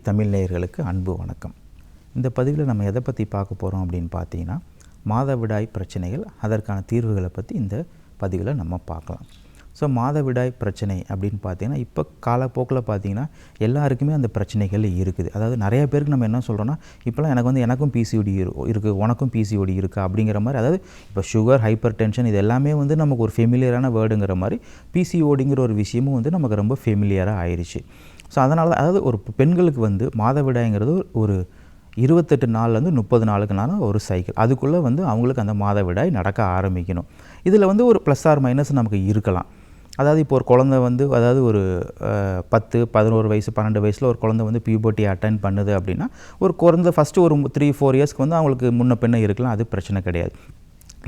தமிழ் நேயர்களுக்கு அன்பு வணக்கம். இந்த பதிவில் நம்ம எதை பற்றி பார்க்க போகிறோம் அப்படின்னு பார்த்தீங்கன்னா, மாதவிடாய் பிரச்சனைகள், அதற்கான தீர்வுகளை பற்றி இந்த பதிவில் நம்ம பார்க்கலாம். ஸோ மாதவிடாய் பிரச்சனை அப்படின்னு பார்த்தீங்கன்னா, இப்போ காலப்போக்கில் பார்த்தீங்கன்னா எல்லாருக்குமே அந்த பிரச்சனைகள் இருக்குது. அதாவது நிறைய பேருக்கு நம்ம என்ன சொல்கிறோன்னா, இப்போலாம் எனக்கும் பிசிஓடி இருக்குது, உனக்கும் பிசிஓடி இருக்கா அப்படிங்கிற மாதிரி. அதாவது இப்போ சுகர், ஹைப்பர் டென்ஷன் இது எல்லாமே நமக்கு ஒரு ஃபெமிலியரான வேர்டுங்கிற மாதிரி பிசிஓடிங்கிற ஒரு விஷயமும் நமக்கு ரொம்ப ஃபெமிலியராக ஆயிடுச்சு. ஸோ அதனால தான் அதாவது ஒரு பெண்களுக்கு மாதவிடாய்ங்கிறது ஒரு 28 நாள்லேருந்து 30 நாளுக்குனால ஒரு சைக்கிள். அதுக்குள்ளே அவங்களுக்கு அந்த மாதவிடாய் நடக்க ஆரம்பிக்கணும். இதில் ஒரு ப்ளஸ் ஆர் மைனஸ் நமக்கு இருக்கலாம். அதாவது இப்போ ஒரு குழந்தை அதாவது ஒரு 10, 11 வயசு, 12 வயசில் ஒரு குழந்தை பியூபர்ட்டி அட்டைன் பண்ணுது அப்படின்னா, ஒரு குழந்தை ஃபஸ்ட்டு ஒரு 3-4 இயர்ஸ்க்கு அவங்களுக்கு முன்ன பின்ன இருக்கலாம், அது பிரச்சனை கிடையாது.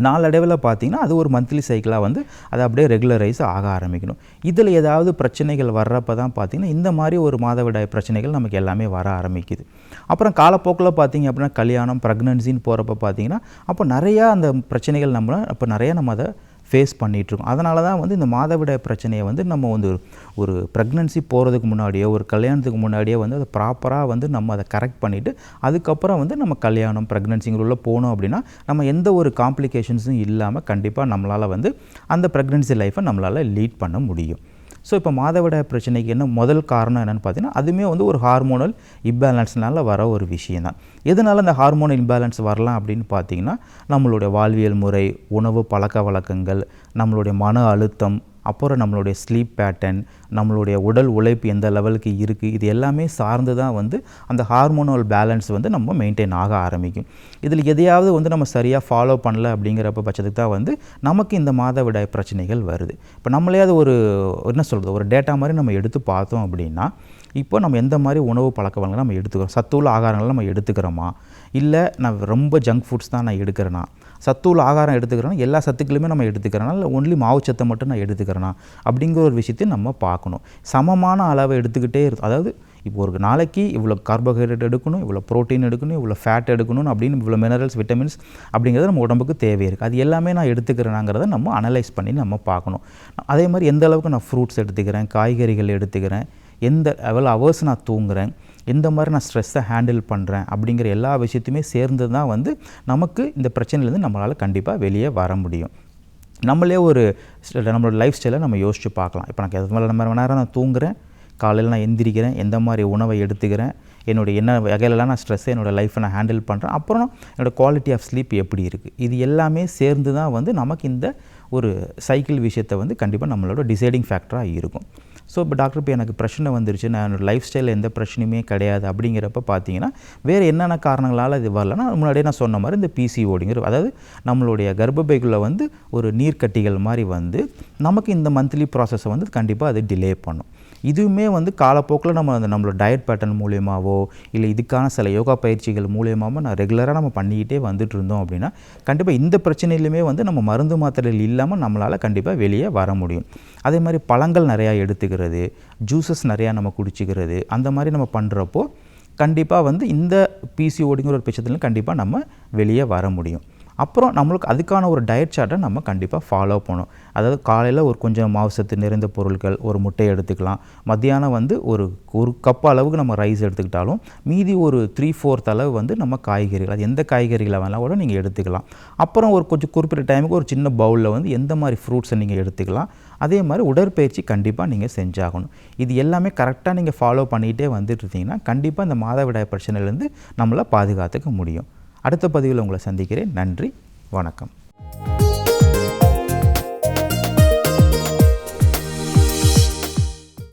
நாளடைவில் பார்த்திங்கன்னா அது ஒரு மந்த்லி சைக்கிளாக அது அப்படியே ரெகுலரைஸ் ஆக ஆரம்பிக்கணும். இதில் ஏதாவது பிரச்சனைகள் வர்றப்போ தான் பார்த்திங்கன்னா இந்த மாதிரி ஒரு மாதவிடாய் பிரச்சனைகள் நமக்கு எல்லாமே வர ஆரம்பிக்குது. அப்புறம் காலப்போக்கில் பார்த்திங்க அப்படின்னா கல்யாணம், ப்ரெக்னன்சின்னு போகிறப்ப பார்த்திங்கன்னா அப்போ நிறையா அந்த பிரச்சனைகள் நம்ம அதை ஃபேஸ் பண்ணிகிட்ருக்கோம். அதனால தான் இந்த மாதவிடாய் பிரச்சனையை நம்ம ஒரு ப்ரெக்னன்சி போகிறதுக்கு முன்னாடியோ ஒரு கல்யாணத்துக்கு முன்னாடியோ அதை ப்ராப்பராக நம்ம அதை கரெக்ட் பண்ணிவிட்டு அதுக்கப்புறம் நம்ம கல்யாணம், ப்ரெக்னன்சிங்குள்ள போனோம் அப்படின்னா நம்ம எந்த ஒரு காம்ப்ளிகேஷன்ஸும் இல்லாமல் கண்டிப்பாக நம்மளால் அந்த ப்ரெக்னன்சி லைஃப்பை நம்மளால் லீட் பண்ண முடியும். ஸோ இப்போ மாதவிடாய் பிரச்சனைக்கு முதல் காரணம் என்னென்னு பார்த்தீங்கன்னா, அதுவுமே ஒரு ஹார்மோனல் இம்பேலன்ஸ்னால வர ஒரு விஷயம் தான். எதனால் அந்த ஹார்மோனல் இம்பேலன்ஸ் வரலாம் அப்படின்னு பார்த்தீங்கன்னா, நம்மளுடைய வாழ்வியல் முறை, உணவு பழக்க வழக்கங்கள், நம்மளுடைய மன அழுத்தம், அப்புறம் நம்மளுடைய ஸ்லீப் பேட்டர்ன், நம்மளுடைய உடல் உழைப்பு எந்த லெவலுக்கு இருக்குது, இது எல்லாமே சார்ந்து தான் அந்த ஹார்மோனல் பேலன்ஸ் நம்ம மெயின்டைன் ஆக ஆரம்பிக்கும். இதில் எதையாவது நம்ம சரியாக ஃபாலோ பண்ணல அப்படிங்கிறப்ப பட்சத்துக்கு தான் நமக்கு இந்த மாதவிடாய் பிரச்சனைகள் வருது. இப்போ நம்மளே அது ஒரு டேட்டா மாதிரி நம்ம எடுத்து பார்த்தோம் அப்படின்னா, இப்போ நம்ம எந்த மாதிரி உணவு பழக்க வழக்கங்கள் நம்ம எடுத்துக்கிறோம், சத்துள்ள ஆகாரங்கள் நம்ம எடுத்துக்கிறோமா, இல்லை நான் ரொம்ப ஜங்க் ஃபுட்ஸ் தான் நான் எடுக்கிறேன்னா, சத்துள்ள ஆகாரம் எடுத்துக்கிறேன்னா எல்லா சத்துக்களுமே நம்ம எடுத்துக்கிறேன்னா, இல்லை ஒன்லி மாவுச்சத்தை மட்டும் நான் எடுத்துக்கிறேன்னா அப்படிங்கிற ஒரு விஷயத்தையும் நம்ம பார்க்கணும். சமமான அளவை எடுத்துக்கிட்டே அதாவது இப்போ ஒரு நாளைக்கு இவ்வளோ கார்போஹைட்ரேட் எடுக்கணும், இவ்வளோ ப்ரோட்டீன் எடுக்கணும், இவ்வளோ ஃபேட் எடுக்கணும் அப்படின்னு இவ்வளோ மினரல்ஸ், விட்டமின்ஸ் அப்படிங்கிறது நம்ம உடம்புக்கு தேவை இருக்குது. அது எல்லாமே நான் எடுத்துக்கிறேனாங்கிறத நம்ம அனலைஸ் பண்ணி நம்ம பார்க்கணும். அதே மாதிரி எந்த அளவுக்கு நான் ஃப்ரூட்ஸ் எடுத்துக்கிறேன், காய்கறிகள் எடுத்துக்கிறேன், எவ்வளோ ஹவர்ஸ் நான் தூங்குறேன், எந்த மாதிரி நான் ஸ்ட்ரெஸ்ஸை ஹேண்டில் பண்ணுறேன் அப்படிங்கிற எல்லா விஷயத்தையுமே சேர்ந்து தான் நமக்கு இந்த பிரச்சனையிலேருந்து நம்மளால் கண்டிப்பாக வெளியே வர முடியும். நம்மளே நம்மளோட லைஃப் ஸ்டைலை நம்ம யோசித்து பார்க்கலாம். இப்போ நான் எவ்வளோ மணி நேரம் நான் தூங்குறேன், காலையில் நான் எந்திரிக்கிறேன், எந்த மாதிரி உணவை எடுத்துக்கிறேன், என்ன வகையிலலாம் நான் ஸ்ட்ரெஸ்ஸை என்னோடய லைஃப்பை நான் ஹேண்டில் பண்ணுறேன், அப்புறம் என்னோடய குவாலிட்டி ஆஃப் ஸ்லீப் எப்படி இருக்குது, இது எல்லாமே சேர்ந்து தான் நமக்கு இந்த ஒரு சைக்கிள் விஷயத்தை கண்டிப்பாக நம்மளோட டிசைடிங் ஃபேக்டராக இருக்கும். ஸோ இப்போ டாக்டர் இப்போ எனக்கு பிரச்சனை வந்துருச்சு, நான் என்னோடய லைஃப் ஸ்டைலில் எந்த பிரச்சனையுமே கிடையாது அப்படிங்கிறப்ப பார்த்தீங்கன்னா வேறு என்னென்ன காரணங்களால் இது வரலன்னா, முன்னாடியே நான் சொன்ன மாதிரி இந்த பிசிஓடிங்கிற அதாவது நம்மளுடைய கர்ப்பப்பைக்குள்ளே ஒரு நீர்க்கட்டிகள் மாதிரி நமக்கு இந்த மந்த்லி ப்ராசஸை கண்டிப்பாக அது டிலே பண்ணும். இதுவுமே காலப்போக்கில் நம்மளோட டயட் பேட்டர்ன் மூலியமாகவோ இல்லை இதுக்கான சில யோகா பயிற்சிகள் மூலியமாகவோ நான் ரெகுலராக நம்ம பண்ணிக்கிட்டே வந்துட்டு இருந்தோம் அப்படின்னா கண்டிப்பாக இந்த பிரச்சனையிலுமே நம்ம மருந்து மாத்திரைகள் இல்லாமல் நம்மளால் கண்டிப்பாக வெளியே வர முடியும். அதே மாதிரி பழங்கள் நிறையா எடுத்துக்கிறது, ஜூஸஸ் நிறையா நம்ம குடிச்சிக்கிறது, அந்த மாதிரி நம்ம பண்ணுறப்போ கண்டிப்பாக இந்த பிசிஓடிங்கிற ஒரு பிரச்சனையில் கண்டிப்பாக நம்ம வெளியே வர முடியும். அப்புறம் நம்மளுக்கு அதுக்கான ஒரு டயட் சார்ட்டை நம்ம கண்டிப்பாக ஃபாலோ பண்ணணும். அதாவது காலையில் ஒரு கொஞ்சம் மாவுசத்து நிறைந்த பொருட்கள், ஒரு முட்டையை எடுத்துக்கலாம். மத்தியானம் ஒரு கப் அளவுக்கு நம்ம ரைஸ் எடுத்துக்கிட்டாலும் மீதி ஒரு 3/4 அளவு நம்ம காய்கறிகள், அது எந்த காய்கறிகளை வேணால் கூட நீங்கள் எடுத்துக்கலாம். அப்புறம் ஒரு கொஞ்சம் குறிப்பிட்ட டைமுக்கு ஒரு சின்ன பவுலில் எந்த மாதிரி ஃப்ரூட்ஸை நீங்கள் எடுத்துக்கலாம். அதே மாதிரி உடற்பயிற்சி கண்டிப்பாக நீங்கள் செஞ்சாகணும். இது எல்லாமே கரெக்டாக நீங்கள் ஃபாலோ பண்ணிகிட்டே வந்துட்டு இருந்தீங்கன்னா கண்டிப்பாக இந்த மாதவிடாய் பிரச்சனையிலேருந்து நம்மளை பாதுகாத்துக்க முடியும். அடுத்த பதிவில் உங்களை சந்திக்கிறேன். நன்றி, வணக்கம்.